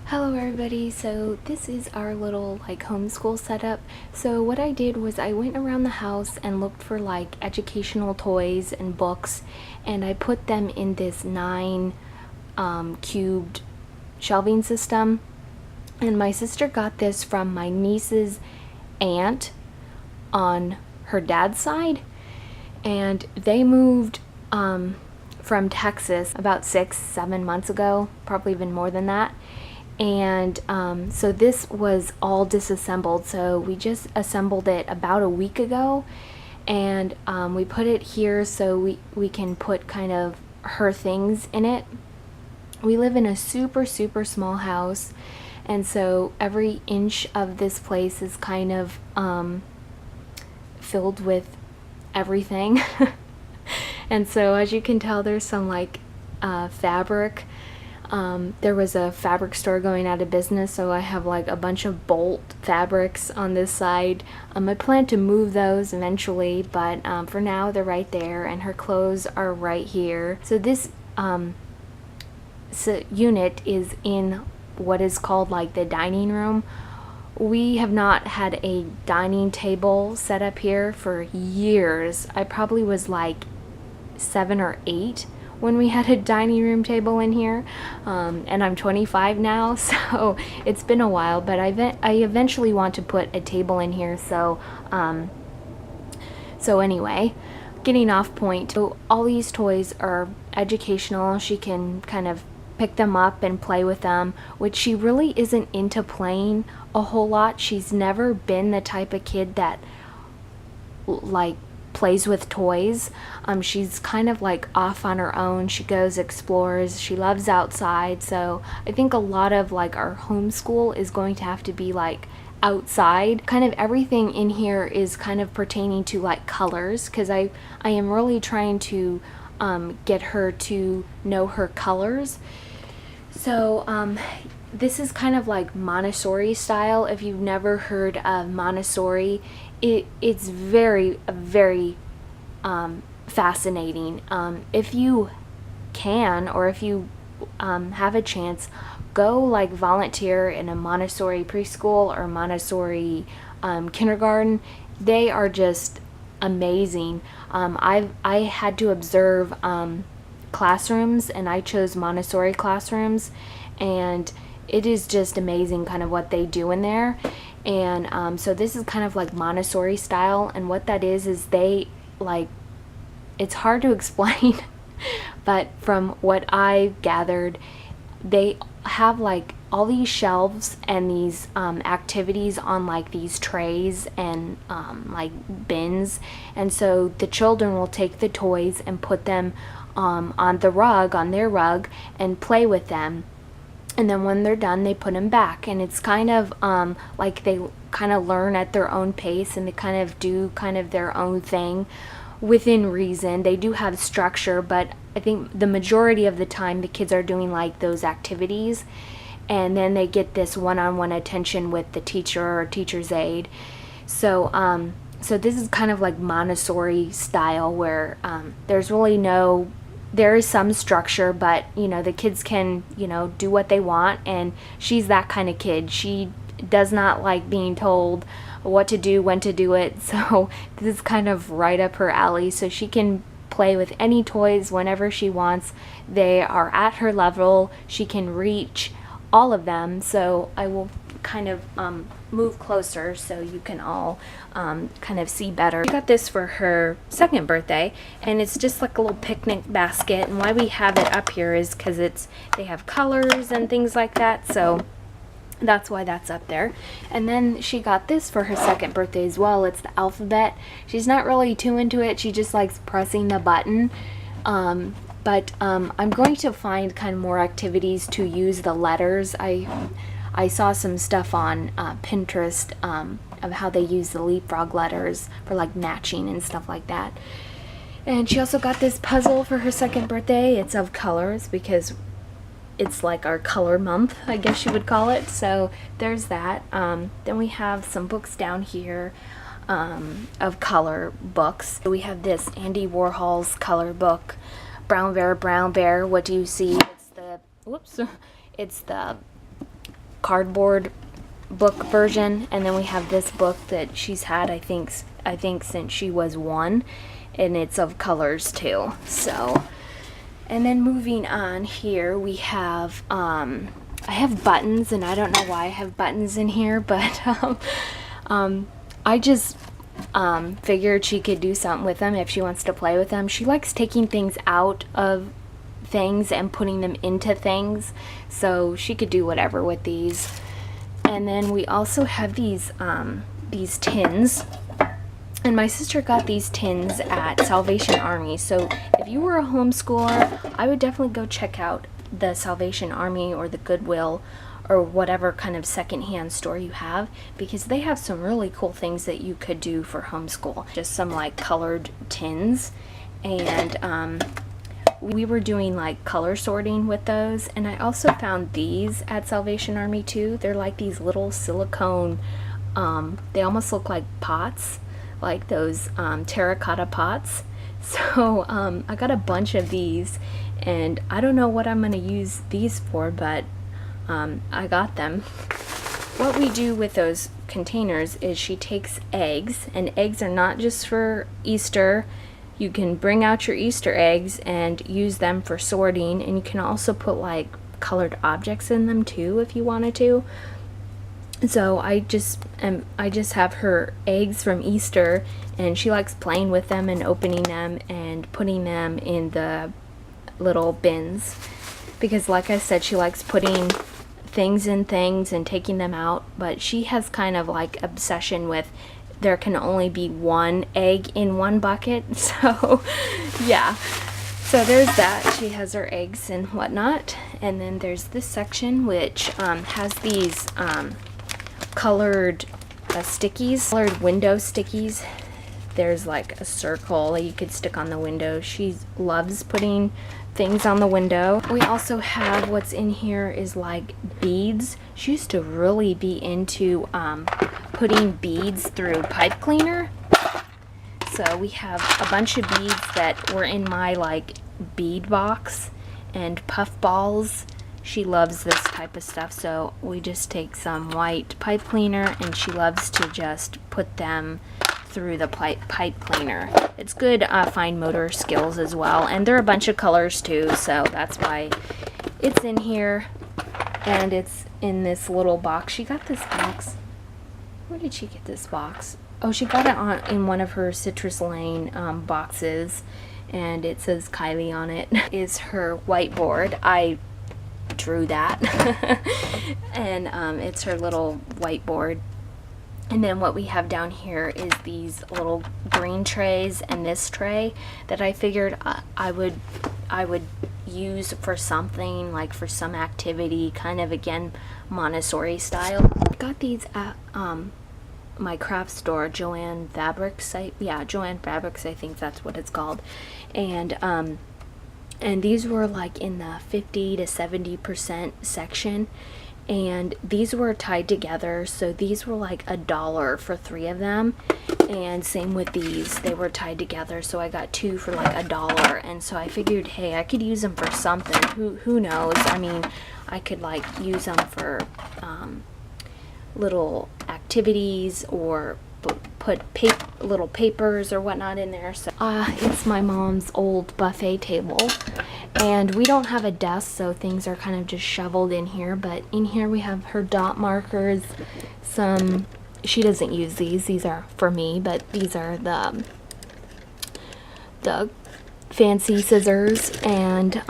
Hello everybody, so this is our little homeschool setup. So what I did was I went around the house and looked for educational toys and books, and I put them in this 9 cubed shelving system. And my sister got this from my niece's aunt on her dad's side, and they moved from Texas about 6-7 months ago, probably even more than that. And so this was all disassembled, so we just assembled it about a week ago, and we put it here so we can put kind of her things in it. We live in a super small house, and so every inch of this place is kind of filled with everything. And so as you can tell, there's some fabric. There was a fabric store going out of business, so I have a bunch of bolt fabrics on this side. I plan to move those eventually, but for now they're right there, and her clothes are right here. So this unit is in what is called the dining room. We have not had a dining table set up here for years. I probably was 7 or 8 when we had a dining room table in here, and I'm 25 now, so it's been a while, but I eventually want to put a table in here. So anyway, getting off point. So all these toys are educational. She can kind of pick them up and play with them, which she really isn't into playing a whole lot. She's never been the type of kid that plays with toys. She's kind of off on her own. She goes, explores, she loves outside. So I think a lot of our homeschool is going to have to be outside. Kind of everything in here is kind of pertaining to colors, because I am really trying to get her to know her colors. So this is kind of Montessori style. If you've never heard of Montessori, it's very fascinating. If you can, or if you have a chance, go volunteer in a Montessori preschool or Montessori kindergarten. They are just amazing. I had to observe classrooms, and I chose Montessori classrooms, and it is just amazing kind of what they do in there. And so this is kind of Montessori style, and what that is they it's hard to explain, but from what I've gathered, they have all these shelves and these activities on these trays and bins, and so the children will take the toys and put them on the rug, on their rug, and play with them. And then when they're done, they put them back, and it's kind of they kind of learn at their own pace, and they kind of do kind of their own thing within reason. They do have structure, but I think the majority of the time the kids are doing those activities, and then they get this one-on-one attention with the teacher or teacher's aide. So so this is kind of Montessori style, where there's really there is some structure, but the kids can do what they want, and she's that kind of kid. She does not like being told what to do, when to do it, so this is kind of right up her alley. So she can play with any toys whenever she wants. They are at her level. She can reach all of them. So I will kind of move closer so you can all kind of see better. I got this for her 2nd birthday, and it's just a little picnic basket, and why we have it up here is because they have colors and things like that, so that's why that's up there. And then she got this for her 2nd birthday as well. It's the alphabet. She's not really too into it. She just likes pressing the button. But I'm going to find kind of more activities to use the letters. I saw some stuff on Pinterest of how they use the leapfrog letters for matching and stuff like that. And she also got this puzzle for her 2nd birthday. It's of colors, because it's our color month, I guess you would call it. So there's that. Then we have some books down here of color books. We have this Andy Warhol's color book, Brown Bear, Brown Bear, What Do You See? It's the cardboard book version, and then we have this book that she's had I think since she was 1, and it's of colors too. So, and then moving on here, we have I have buttons, and I don't know why I have buttons in here, but I just figured she could do something with them if she wants to play with them. She likes taking things out of things and putting them into things, so she could do whatever with these. And then we also have these tins, and my sister got these tins at Salvation Army. So if you were a homeschooler, I would definitely go check out the Salvation Army or the Goodwill or whatever kind of secondhand store you have, because they have some really cool things that you could do for homeschool. Just some like colored tins, and we were doing like color sorting with those. And I also found these at Salvation Army too. They're like these little silicone, they almost look like pots, like those terracotta pots. So I got a bunch of these, and I don't know what I'm going to use these for, but I got them. What we do with those containers is she takes eggs, and eggs are not just for Easter. You can bring out your Easter eggs and use them for sorting, and you can also put like colored objects in them too if you wanted to. So I just have her eggs from Easter, and she likes playing with them and opening them and putting them in the little bins, because like I said, she likes putting things in things and taking them out, but she has kind of like obsession with there can only be one egg in one bucket. So yeah, so there's that. She has her eggs and whatnot. And then there's this section which has these colored stickies, colored window stickies. There's like a circle that you could stick on the window. She loves putting things on the window. We also have, what's in here is like beads. She used to really be into putting beads through pipe cleaner. So we have a bunch of beads that were in my like bead box, and puff balls. She loves this type of stuff, so we just take some white pipe cleaner, and she loves to just put them through the pipe cleaner. It's good fine motor skills as well, and there are a bunch of colors too, so that's why it's in here. And it's in this little box. She got this box. Where did she get this box? Oh, she got it in one of her Citrus Lane boxes, and it says Kylie on it. Is her whiteboard. I drew that. And it's her little whiteboard. And then what we have down here is these little green trays and this tray that I figured I would use for something, like for some activity, kind of again Montessori style. I got these at my craft store, Joann Fabrics. Joann Fabrics, I think that's what it's called. And these were like in the 50 to 70% section. And these were tied together, so these were like $1 for 3 of them, and same with these, they were tied together, so I got 2 for like $1. And so I figured, hey, I could use them for something. Who knows? I mean, I could like use them for little activities, or put little papers or whatnot in there. So it's my mom's old buffet table, and we don't have a desk, so things are kind of just shoveled in here. But in here we have her dot markers. She doesn't use these are for me, but these are the fancy scissors. And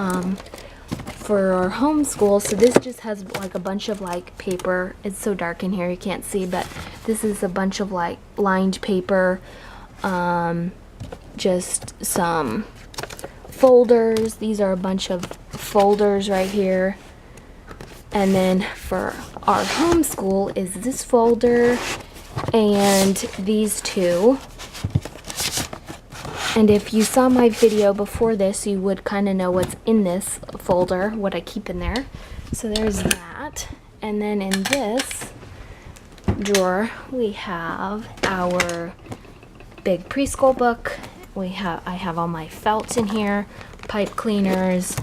for our homeschool, so this just has like a bunch of like paper. It's so dark in here you can't see, but this is a bunch of like lined paper, just some folders. These are a bunch of folders right here. And then for our homeschool is this folder and these two. And if you saw my video before this, you would kind of know what's in this folder, what I keep in there. So there's that. And then in this drawer, we have our big preschool book. I have all my felts in here, pipe cleaners,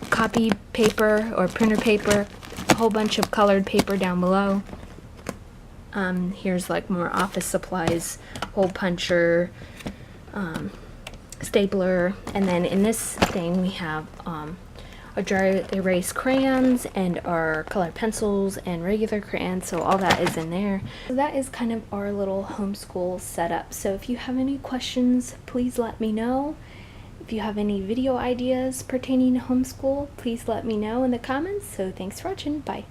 copy paper or printer paper, a whole bunch of colored paper down below. Here's like more office supplies, hole puncher, stapler, and then in this thing we have our dry erase crayons and our colored pencils and regular crayons, so all that is in there. So that is kind of our little homeschool setup. So if you have any questions, please let me know. If you have any video ideas pertaining to homeschool, please let me know in the comments. So thanks for watching. Bye.